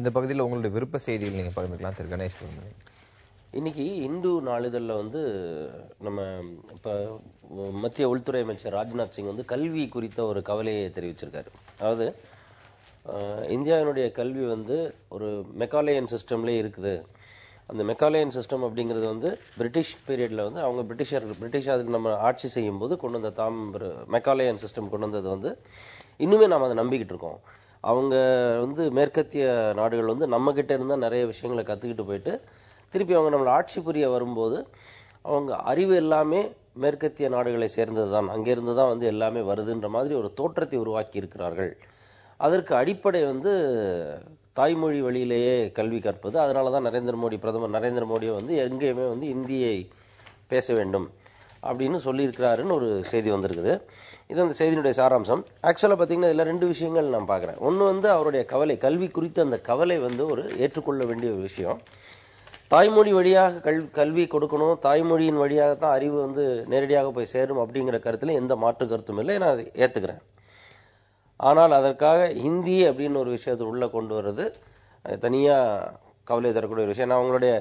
இந்த பகுதியில் உங்களுடைய விருப்ப செய்திகள் நீங்க பகிர்ந்துக்கலாம் திரு கணேஷ். இன்னைக்கு இந்து நாளிதழில் வந்து நம்ம இப்போ மத்திய உள்துறை அமைச்சர் ராஜ்நாத் சிங் வந்து கல்வி குறித்த ஒரு கவலையை தெரிவிச்சிருக்காரு. அதாவது இந்தியாவினுடைய கல்வி வந்து ஒரு மெக்காலேயன் சிஸ்டம்லேயே இருக்குது. அந்த மெக்காலேயன் சிஸ்டம் அப்படிங்கிறது வந்து பிரிட்டிஷ் பீரியடில் வந்து அவங்க பிரிட்டிஷ் அதுக்கு நம்ம ஆட்சி செய்யும் போது கொண்டு வந்த மெக்காலேயன் சிஸ்டம் கொண்டு வந்தது வந்து இன்னுமே நாம் அதை நம்பிக்கிட்டு இருக்கோம். அவங்க வந்து மேற்கத்திய நாடுகள் வந்து நம்மக்கிட்ட இருந்தால் நிறைய விஷயங்களை கற்றுக்கிட்டு போயிட்டு திருப்பி அவங்க நம்மளை ஆட்சி புரிய வரும்போது அவங்க அறிவு எல்லாமே மேற்கத்திய நாடுகளை சேர்ந்தது தான், அங்கேருந்து தான் வந்து எல்லாமே வருதுன்ற மாதிரி ஒரு தோற்றத்தை உருவாக்கி இருக்கிறார்கள். அதற்கு அடிப்படை வந்து தாய்மொழி வழியிலேயே கல்வி கற்பது. அதனால தான் பிரதமர் நரேந்திர மோடியை வந்து எங்கேயுமே வந்து இந்தியை பேச வேண்டும் அப்படின்னு சொல்லியிருக்கிறாருன்னு ஒரு செய்தி வந்திருக்குது. இது அந்த செய்தியினுடைய சாராம்சம். ஆக்சுவலாக பார்த்தீங்கன்னா இதில் 2 விஷயங்கள் நான் பார்க்குறேன். ஒன்று வந்து அவருடைய கவலை, கல்வி குறித்த அந்த கவலை வந்து ஒரு ஏற்றுக்கொள்ள வேண்டிய ஒரு விஷயம். தாய்மொழி வழியாக கல்வி கொடுக்கணும், தாய்மொழியின் வழியாக தான் அறிவு வந்து நேரடியாக போய் சேரும் அப்படிங்கிற கருத்துல எந்த மாற்று கருத்தும் இல்லை, நான் ஏற்றுக்கிறேன். ஆனால் அதற்காக ஹிந்தி அப்படின்னு ஒரு விஷயத்தை உள்ள கொண்டு வர்றது தனியாக கவலை தரக்கூடிய ஒரு விஷயம். நான் அவங்களுடைய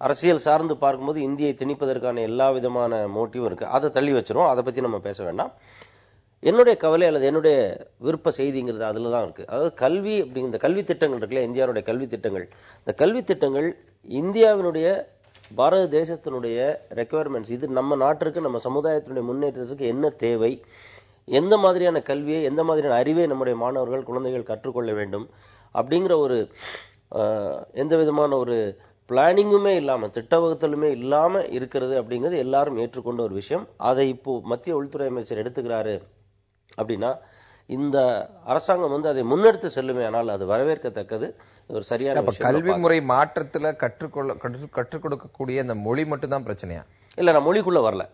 அரசியல் சார்ந்து பார்க்கும்போது இந்தியை திணிப்பதற்கான எல்லா விதமான மோட்டிவும் இருக்கு. அதை தள்ளி வச்சிரும், அதை பற்றி நம்ம பேச வேண்டாம். என்னுடைய கவலை அல்லது என்னுடைய விருப்ப செய்திங்கிறது அதில் தான் இருக்கு. அதாவது கல்வி அப்படிங்கிற கல்வி திட்டங்கள் இருக்குல்ல, இந்தியாவுடைய கல்வி திட்டங்கள், இந்த கல்வி திட்டங்கள் இந்தியாவினுடைய பாரத தேசத்தினுடைய ரெக்குவயர்மெண்ட்ஸ், இது நம்ம நாட்டிற்கு நம்ம சமுதாயத்தினுடைய முன்னேற்றத்துக்கு என்ன தேவை, எந்த மாதிரியான கல்வியை எந்த மாதிரியான அறிவை நம்முடைய மாணவர்கள் குழந்தைகள் கற்றுக்கொள்ள வேண்டும் அப்படிங்கிற ஒரு எந்த விதமான ஒரு பிளானிங்குமே இல்லாமல் திட்ட வகுத்தலுமே இல்லாமல் இருக்கிறது அப்படிங்கிறது எல்லாரும் ஏற்றுக்கொண்ட ஒரு விஷயம். அதை இப்போ மத்திய உள்துறை அமைச்சர் எடுத்துக்கிறாரு அப்படின்னா இந்த அரசாங்கம் வந்து அதை முன்னெடுத்து செல்லுமே, ஆனால் அது வரவேற்கத்தக்கது, ஒரு சரியான கல்வி முறை மாற்றத்துல கற்றுக் கொடுக்கக்கூடிய அந்த மொழி மட்டும் தான் பிரச்சனையா? இல்ல, நான் மொழிக்குள்ள வரல.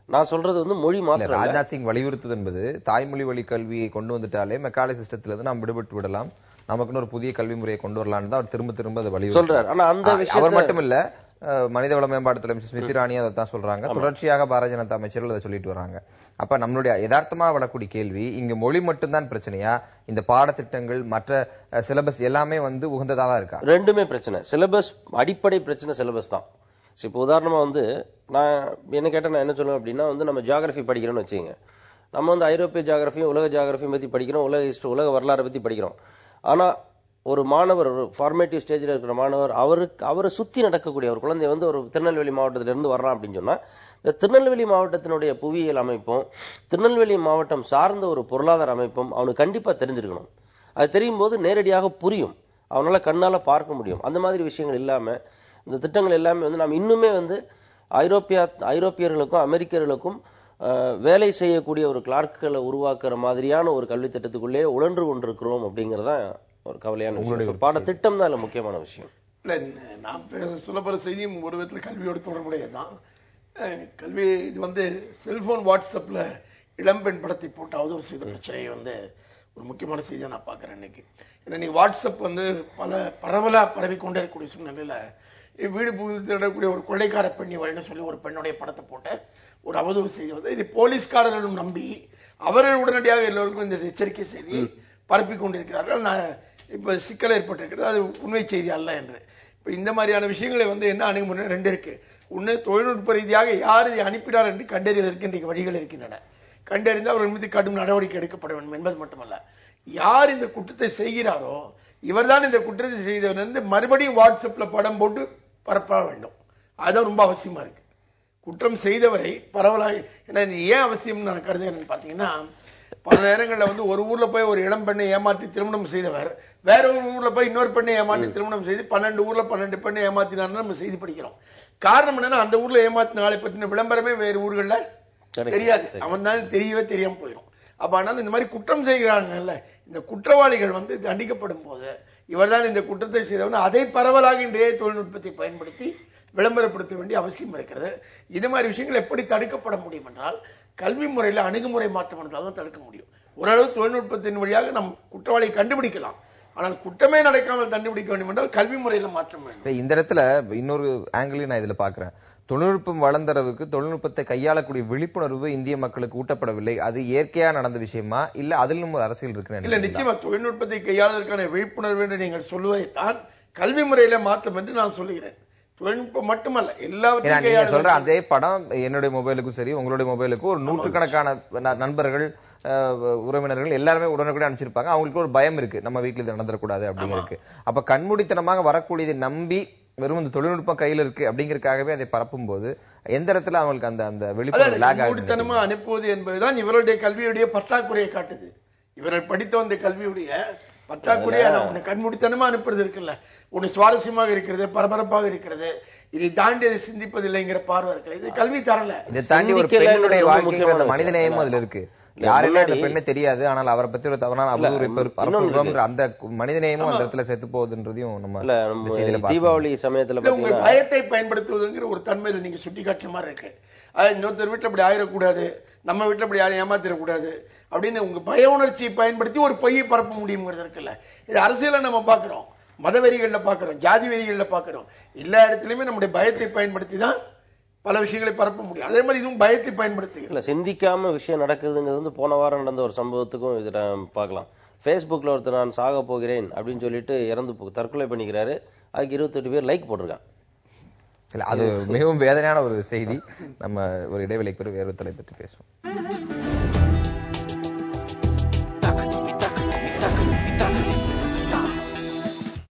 நான் சொல்றது வந்து மொழி மாற்றம். ராஜ்நாத் சிங் வலியுறுத்துது என்பது தாய்மொழி வழி கல்வியை கொண்டு வந்துட்டாலே மெக்காலே சிஸ்டத்துல இருந்து நாம் விடுபட்டு விடலாம், நமக்குன்னு ஒரு புதிய கல்வி முறையை கொண்டு வரலாம்னு தான் அவர் திரும்ப அதை வலியுறுத்தி சொல்றாரு. ஆனா அந்த விஷயம் அவர் மட்டும் இல்ல, மனிதவள மேம்பாட்டுத்துறை அமைச்சர் ஸ்மிருதி இரானி அதை தான் சொல்றாங்க. தொடர்ச்சியாக பாரதிய ஜனதா அமைச்சர்கள் அதை சொல்லிட்டு வராங்க. அப்ப நம்மளுடைய யதார்த்தமா வரக்கூடிய கேள்வி, இங்க மொழி மட்டும்தான் பிரச்சனையா, இந்த பாடத்திட்டங்கள் மற்ற சிலபஸ் எல்லாமே வந்து உகந்ததா தான் இருக்கா? ரெண்டுமே பிரச்சனை. சிலபஸ் அடிப்படை பிரச்சனை சிலபஸ் தான். இப்போ உதாரணமா வந்து நான் என்ன கேட்டா நான் என்ன சொல்லுவேன் அப்படின்னா வந்து நம்ம ஜியாகிரபி படிக்கிறோம்னு வச்சுக்கோங்க. நம்ம வந்து ஐரோப்பிய ஜியாகிரபியும் உலக ஜியாகிரபியும் பத்தி படிக்கிறோம், உலக வரலாறு பத்தி படிக்கிறோம். ஆனா ஒரு மாணவர், ஒரு ஃபார்மேட்டிவ் ஸ்டேஜில் இருக்கிற மாணவர், அவரை சுத்தி நடக்கக்கூடிய ஒரு குழந்தை வந்து ஒரு திருநெல்வேலி மாவட்டத்திலிருந்து வர்றான் அப்படின்னு சொன்னா இந்த திருநெல்வேலி மாவட்டத்தினுடைய புவியியல் அமைப்பும் திருநெல்வேலி மாவட்டம் சார்ந்த ஒரு பொருளாதார அமைப்பும் அவனுக்கு கண்டிப்பா தெரிஞ்சிருக்கணும். அது தெரியும் போது நேரடியாக புரியும், அவனால கண்ணால பார்க்க முடியும். அந்த மாதிரி விஷயங்கள் இல்லாம இந்த திட்டங்கள் எல்லாமே வந்து நாம் இன்னுமே வந்து ஐரோப்பியர்களுக்கும் அமெரிக்கர்களுக்கும் வேலை செய்யக்கூடிய ஒரு கிளார்க்குகளை உருவாக்குற மாதிரியான ஒரு கல்வி திட்டத்துக்குள்ளே உழன்று கொண்டிருக்கிறோம் அப்படிங்கறத ஒரு கவலையான விஷயம். பாடத்திட்டம் தான் முக்கியமான விஷயம். இல்ல, நான் சொல்லப்படுற செய்தியும் ஒரு விதத்துல கல்வியோடு தொடர்புடையதான். கல்வி இது வந்து செல்போன் வாட்ஸ்அப்ல இளம்பெண் படத்தை போட்டு அவதூறு செய்த பிரச்சனையை வந்து ஒரு முக்கியமான செய்தியை நான் பாக்குறேன் இன்னைக்கு. ஏன்னா நீங்க வாட்ஸ்அப் வந்து பரவலா பரவிக்கொண்டே இருக்கக்கூடிய சூழ்நிலையில வீடு புகுதிடக்கூடிய ஒரு கொள்ளைக்கார பெண்ணி வழின்னு சொல்லி ஒரு பெண்ணுடைய படத்தை போட்டு ஒரு அவதூறு செய்தி வந்து இது போலீஸ்காரர்களும் நம்பி அவர்கள் உடனடியாக எல்லோருக்கும் இந்த எச்சரிக்கை செய்தி பரப்பி கொண்டிருக்கிறார்கள். நான் இப்ப சிக்கல் ஏற்பட்டிருக்கிறது, அது உண்மை செய்தி அல்ல என்று. இப்ப இந்த மாதிரியான விஷயங்களை வந்து என்ன அணுகுமுறை 2 இருக்கு. ஒன்னு, தொழில்நுட்ப ரீதியாக யார் அனுப்பினார் என்று கண்டறிவதற்கு இன்றைக்கு வழிகள் இருக்கின்றன. கண்டறிந்து அவர்கள் மீது கடும் நடவடிக்கை எடுக்கப்பட வேண்டும் என்பது மட்டுமல்ல, யார் இந்த குற்றத்தை செய்கிறாரோ இவர்தான் இந்த குற்றத்தை செய்தவர் மறுபடியும் வாட்ஸ்அப்ல படம் போட்டு பரப்ப வேண்டும். அதுதான் ரொம்ப அவசியமா இருக்கு. குற்றம் செய்தவரை பரவலாக ஏன் அவசியம் நான் கருதுகிறேன் பாத்தீங்கன்னா, பல நேரங்களில் வந்து ஒரு ஊர்ல போய் ஒரு இளம் பெண்ணை ஏமாற்றி திருமணம் செய்தவர் வேற ஒரு ஊர்ல போய் இன்னொரு பெண்ணை ஏமாற்றி திருமணம் செய்து 12 ஊர்ல 12 பெண்ணை ஏமாத்தினார் நம்ம செய்தி படிக்கிறோம். காரணம் என்னன்னா, அந்த ஊர்ல ஏமாத்தின ஆளை பற்றின விளம்பரமே வேறு ஊர்கள்ல தெரியாது, அவன் தான் தெரியவே தெரியாம போயிடும். அப்ப ஆனால் இந்த மாதிரி குற்றம் செய்கிறாங்கல்ல, இந்த குற்றவாளிகள் வந்து தண்டிக்கப்படும் போது இவர்தான் இந்த குற்றத்தை செய்தவன் அதை பரவலாக இன்றைய தொழில்நுட்பத்தை பயன்படுத்தி விளம்பரப்படுத்த வேண்டிய அவசியம் இருக்கிறது. இது மாதிரி விஷயங்கள் எப்படி தடுக்கப்பட முடியும் என்றால், கல்வி முறையில் அணுகுமுறை மாற்றம் இருந்தால்தான் தடுக்க முடியும். ஓரளவு தொழில்நுட்பத்தின் வழியாக நம் குற்றவாளியை கண்டுபிடிக்கலாம். ஆனால் குற்றமே நடக்காமல் தண்டுபிடிக்க வேண்டும் என்றால் கல்வி முறையில மாற்றம் வேண்டும். இந்த இடத்துல இன்னொரு ஆங்கிளையும் நான் இதுல பாக்குறேன். தொழில்நுட்பம் வளர்ந்தளவுக்கு தொழில்நுட்பத்தை கையாளக்கூடிய விழிப்புணர்வு இந்திய மக்களுக்கு ஊட்டப்படவில்லை. அது இயற்கையா நடந்த விஷயமா இல்ல அதிலும் ஒரு அரசியல் இருக்கு? இல்ல, நிச்சயமா தொழில்நுட்பத்தை கையாளுவதற்கான விழிப்புணர்வு என்று நீங்கள் சொல்வதைத்தான் கல்வி முறையில மாற்றம் என்று நான் சொல்லுகிறேன். தொழில்நுட்பம் மட்டுமல்ல, எல்லாவற்றையும் சொல்ற அதே படம் என்னுடைய மொபைலுக்கும் சரி உங்களுடைய மொபைலுக்கும் ஒரு நூற்றுக்கணக்கான நண்பர்கள் உறவினர்கள் எல்லாருமே உடனுக்குடன் அனுப்பிச்சிருப்பாங்க. அவங்களுக்கு ஒரு பயம் இருக்கு, நம்ம வீட்டுல இது நடந்துடக்கூடாது அப்படிங்கிறதுக்கு. அப்ப கண்மூடித்தனமாக வரக்கூடியதை நம்பி வெறும் இந்த தொழில்நுட்பம் கையில இருக்கு அப்படிங்கறதுக்காகவே அதை பரப்பும் போது எந்த இடத்துல அவங்களுக்கு அந்த விழிப்புணர்வு அனுப்புவது என்பதுதான் இவருடைய கல்வியுடைய பற்றாக்குறையை காட்டுது. இவர்கள் படித்த வந்த கல்வியுடைய பற்றாக்குறையை கண்மூடித்தனமா அனுப்புறது இருக்குல்ல, ஒண்ணு சுவாரஸ்யமாக இருக்கிறது, பரபரப்பாக இருக்கிறது, இதை தாண்டி அதை சிந்திப்பதில்லைங்கிற பார்வை இருக்கு. இது கல்வி தரல. இதை தாண்டி ஒரு பெண்ணுடைய வாழ்க்கைங்கிற மனித நேயமும் அதுல இருக்கு. யாருமே அந்த பெண்ணை தெரியாது, ஆனால் அவரை பத்தி ஒரு தவறான அவதூறு அந்த மனித நேயமும் அந்த இடத்துல செத்து போகுதுன்றதையும் நம்ம தீபாவளி சமயத்துல உங்க பயத்தை பயன்படுத்துவதுங்கிற ஒரு தன்மையில நீங்க சுட்டி காட்டுற மாதிரி இருக்கு. இன்னொருத்தர் வீட்டுல அப்படி ஆயிடக்கூடாது, நம்ம வீட்டுல அப்படி யாரும் ஏமாத்திடக்கூடாது அப்படின்னு உங்க பய உணர்ச்சியை பயன்படுத்தி ஒரு பொய்யை பரப்ப முடியுங்கிறது இருக்குல்ல. இது அரசியல நம்ம பாக்குறோம், மதவெறிகள்ல பாக்குறோம், ஜாதி வெறிகள்ல பாக்குறோம். எல்லா இடத்துலயுமே நம்முடைய பயத்தை பயன்படுத்தி தான் பல விஷயங்களை பரப்ப முடியும். அதே மாதிரி இதுவும் பயத்தை பயன்படுத்தி இல்ல, சிந்திக்காம விஷயம் நடக்குதுங்கிறது வந்து போன வாரம் நடந்த ஒரு சம்பவத்துக்கும் இதை பார்க்கலாம். Facebookல ஒருத்தர் நான் சாக போகிறேன் அப்படின்னு சொல்லிட்டு இறந்து தற்கொலை பண்ணிக்கிறாரு. அதுக்கு 28 பேர் லைக் போட்டிருக்காங்க. இல்ல, அது மிகவும் வேதனையான ஒரு செய்தி. நம்ம ஒரு இடைவெளிக்கு பிறகு வேறு தலைப்பை பற்றி பேசுவோம்.